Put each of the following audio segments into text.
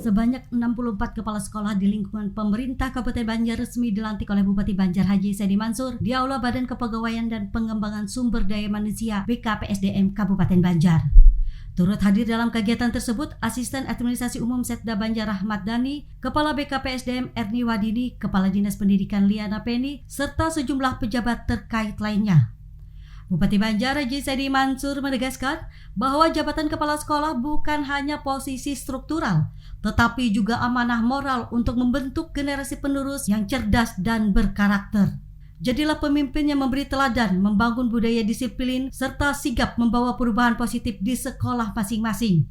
Sebanyak 64 kepala sekolah di lingkungan pemerintah Kabupaten Banjar resmi dilantik oleh Bupati Banjar Haji Saidi Mansur di Aula Badan Kepegawaian dan Pengembangan Sumber Daya Manusia BKPSDM Kabupaten Banjar. Turut hadir dalam kegiatan tersebut Asisten Administrasi Umum Setda Banjar Rahmat Dhani, Kepala BKPSDM Erni Wadini, Kepala Dinas Pendidikan Liana Penny, serta sejumlah pejabat terkait lainnya. Bupati Banjar Haji Saidi Mansur menegaskan bahwa jabatan kepala sekolah bukan hanya posisi struktural, tetapi juga amanah moral untuk membentuk generasi penerus yang cerdas dan berkarakter. Jadilah pemimpin yang memberi teladan, membangun budaya disiplin, serta sigap membawa perubahan positif di sekolah masing-masing.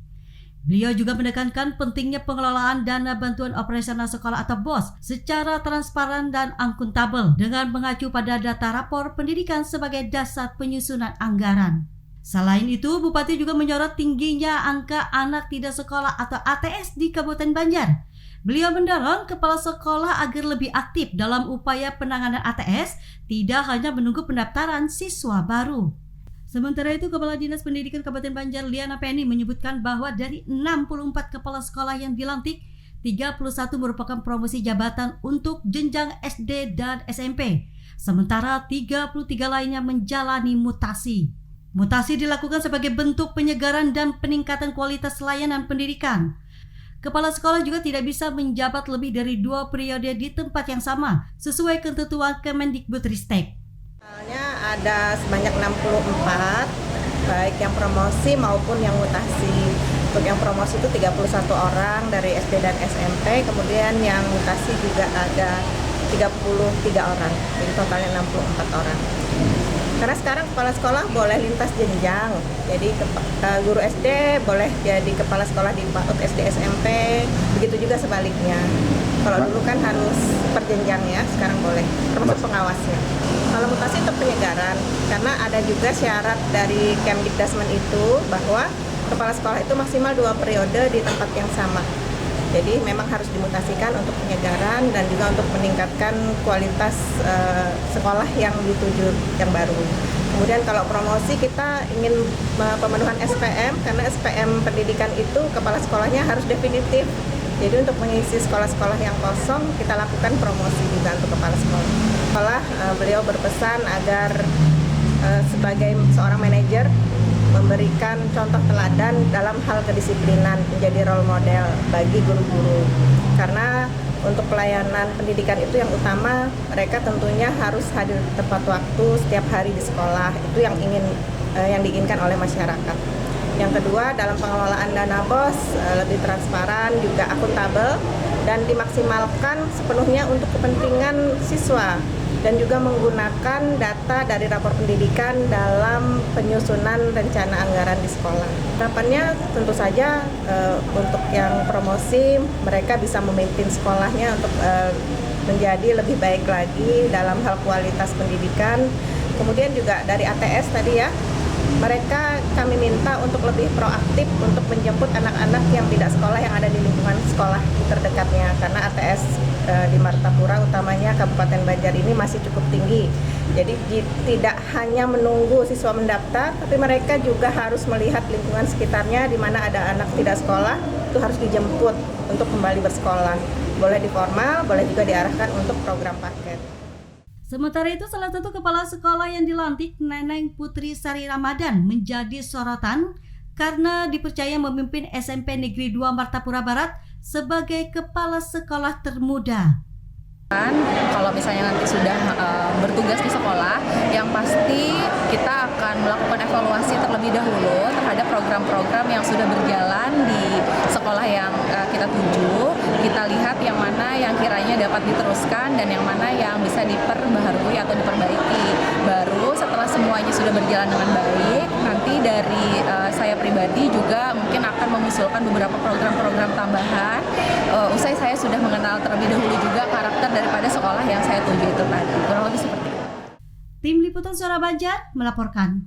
Beliau juga menekankan pentingnya pengelolaan dana bantuan operasional sekolah atau BOS secara transparan dan akuntabel dengan mengacu pada data rapor pendidikan sebagai dasar penyusunan anggaran. Selain itu, Bupati juga menyorot tingginya angka anak tidak sekolah atau ATS di Kabupaten Banjar. Beliau mendorong kepala sekolah agar lebih aktif dalam upaya penanganan ATS, tidak hanya menunggu pendaftaran siswa baru. Sementara itu, Kepala Dinas Pendidikan Kabupaten Banjar Liana Penny menyebutkan bahwa dari 64 kepala sekolah yang dilantik, 31 merupakan promosi jabatan untuk jenjang SD dan SMP, sementara 33 lainnya menjalani mutasi. Mutasi dilakukan sebagai bentuk penyegaran dan peningkatan kualitas layanan pendidikan. Kepala sekolah juga tidak bisa menjabat lebih dari 2 periode di tempat yang sama, sesuai ketentuan Kemendikbudristek. Ada sebanyak 64, baik yang promosi maupun yang mutasi. Untuk yang promosi itu 31 orang dari SD dan SMP, kemudian yang mutasi juga ada 33 orang, jadi totalnya 64 orang. Karena sekarang kepala sekolah boleh lintas jenjang, jadi guru SD boleh jadi kepala sekolah di PAUD SD SMP, begitu juga sebaliknya. Kalau dulu kan harus per jenjang ya, sekarang boleh, termasuk pengawasnya. Kalau mutasi itu penyegaran, karena ada juga syarat dari Kemdikdasmen itu bahwa kepala sekolah itu maksimal 2 periode di tempat yang sama. Jadi memang harus dimutasikan untuk penyegaran dan juga untuk meningkatkan kualitas sekolah yang dituju yang baru. Kemudian kalau promosi kita ingin pemenuhan SPM, karena SPM pendidikan itu kepala sekolahnya harus definitif. Jadi untuk mengisi sekolah-sekolah yang kosong kita lakukan promosi juga untuk kepala sekolah. Beliau berpesan agar sebagai seorang manajer memberikan contoh teladan dalam hal kedisiplinan, menjadi role model bagi guru-guru. Karena untuk pelayanan pendidikan itu yang utama, mereka tentunya harus hadir tepat waktu setiap hari di sekolah. Itu yang diinginkan oleh masyarakat. Yang kedua, dalam pengelolaan dana BOS lebih transparan, juga akuntabel, dan dimaksimalkan sepenuhnya untuk kepentingan siswa, dan juga menggunakan data dari rapor pendidikan dalam penyusunan rencana anggaran di sekolah. Harapannya tentu saja untuk yang promosi, mereka bisa memimpin sekolahnya untuk menjadi lebih baik lagi dalam hal kualitas pendidikan. Kemudian juga dari ATS tadi ya, mereka kami minta untuk lebih proaktif untuk menjemput anak-anak yang tidak sekolah yang ada di lingkungan sekolah terdekatnya, karena ATS di Martapura utamanya Kabupaten Banjar ini masih cukup tinggi. Jadi tidak hanya menunggu siswa mendaftar, tapi mereka juga harus melihat lingkungan sekitarnya di mana ada anak tidak sekolah, itu harus dijemput untuk kembali bersekolah. Boleh di formal, boleh juga diarahkan untuk program paket. Sementara itu, salah satu kepala sekolah yang dilantik, Neneng Putri Sari Ramadan, menjadi sorotan karena dipercaya memimpin SMP Negeri 2 Martapura Barat sebagai kepala sekolah termuda. Kalau misalnya nanti sudah bertugas di sekolah, yang pasti kita akan melakukan evaluasi terlebih dahulu terhadap program-program yang sudah berjalan di sekolah yang kita tuju. Kita lihat yang mana yang kiranya dapat diteruskan dan yang mana yang bisa diperbaharui atau diperbaiki. Baru setelah semuanya sudah berjalan dengan baik, nanti dari saya pribadi juga mungkin akan mengusulkan beberapa program-program tambahan. Usai saya sudah mengenal terlebih dahulu juga karakter daripada sekolah yang saya tuju itu tadi. Kurang lebih seperti itu. Tim Liputan Suara Banjar melaporkan.